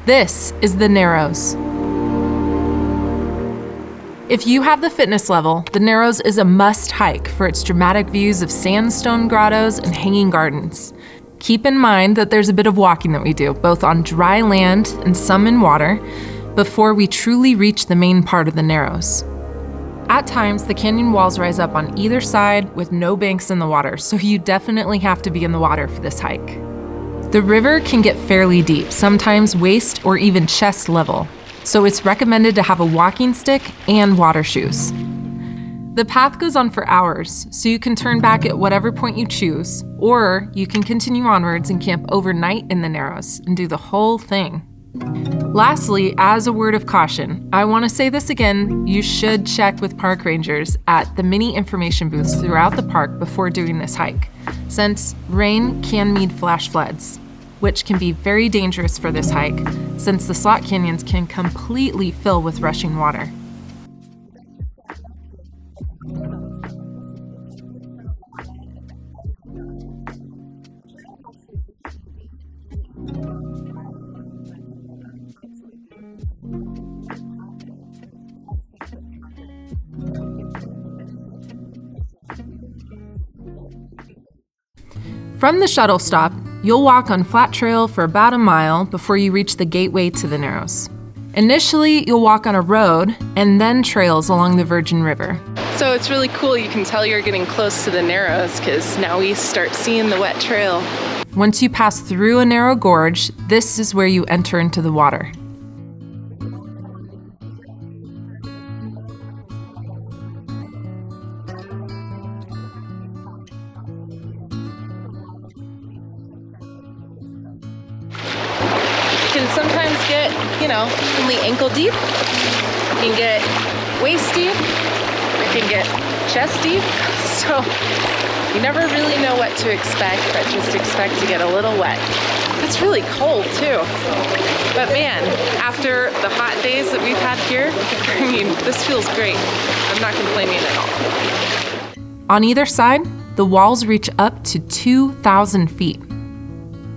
This is the Narrows. If you have the fitness level, the Narrows is a must hike for its dramatic views of sandstone grottos and hanging gardens. Keep in mind that there's a bit of walking that we do, both on dry land and some in water, before we truly reach the main part of the Narrows. At times, the canyon walls rise up on either side with no banks in the water, so you definitely have to be in the water for this hike. The river can get fairly deep, sometimes waist or even chest level, so it's recommended to have a walking stick and water shoes. The path goes on for hours, so you can turn back at whatever point you choose, or you can continue onwards and camp overnight in the Narrows and do the whole thing. Lastly, as a word of caution, I want to say this again, you should check with park rangers at the many information booths throughout the park before doing this hike, since rain can mean flash floods, which can be very dangerous for this hike, since the slot canyons can completely fill with rushing water. From the shuttle stop, you'll walk on flat trail for about a mile before you reach the gateway to the Narrows. Initially, you'll walk on a road and then trails along the Virgin River. So it's really cool, you can tell you're getting close to the Narrows because now we start seeing the wet trail. Once you pass through a narrow gorge, this is where you enter into the water. Can sometimes get, only ankle deep. You can get waist deep. It can get chest deep. So you never really know what to expect, but just expect to get a little wet. It's really cold too. But man, after the hot days that we've had here, this feels great. I'm not complaining at all. On either side, the walls reach up to 2,000 feet.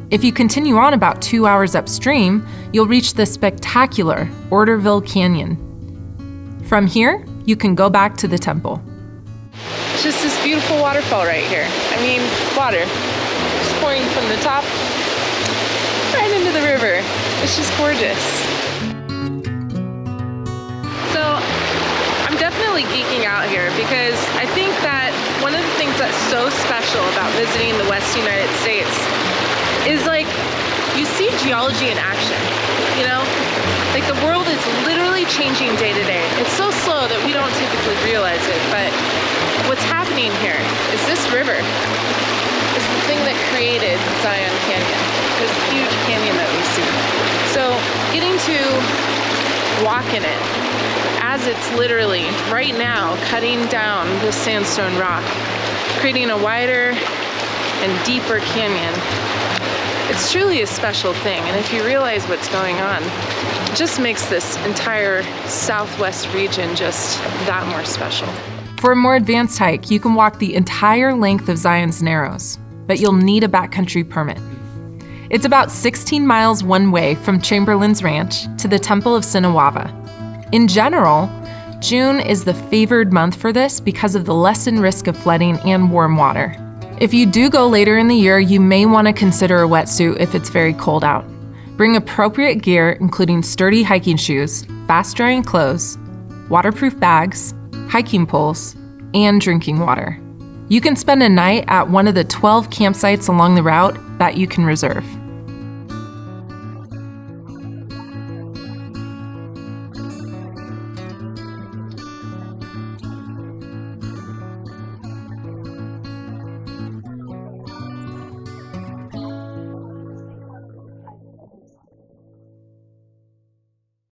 If you continue on about 2 hours upstream, you'll reach the spectacular Orderville Canyon. From here, you can go back to the temple. It's just this beautiful waterfall right here. Water just pouring from the top right into the river. It's just gorgeous. So I'm definitely geeking out here because I think that one of the things that's so special about visiting the West United States is you see geology in action, the world is literally changing day to day. It's so slow that we don't typically realize it, but what's happening here is this river is the thing that created Zion Canyon, this huge canyon that we see. So getting to walk in it as it's literally right now cutting down this sandstone rock, creating a wider and deeper canyon. It's truly a special thing, and if you realize what's going on, it just makes this entire southwest region just that more special. For a more advanced hike, you can walk the entire length of Zion's Narrows, but you'll need a backcountry permit. It's about 16 miles one way from Chamberlain's Ranch to the Temple of Sinawava. In general, June is the favored month for this because of the lessened risk of flooding and warm water. If you do go later in the year, you may want to consider a wetsuit if it's very cold out. Bring appropriate gear, including sturdy hiking shoes, fast-drying clothes, waterproof bags, hiking poles, and drinking water. You can spend a night at one of the 12 campsites along the route that you can reserve.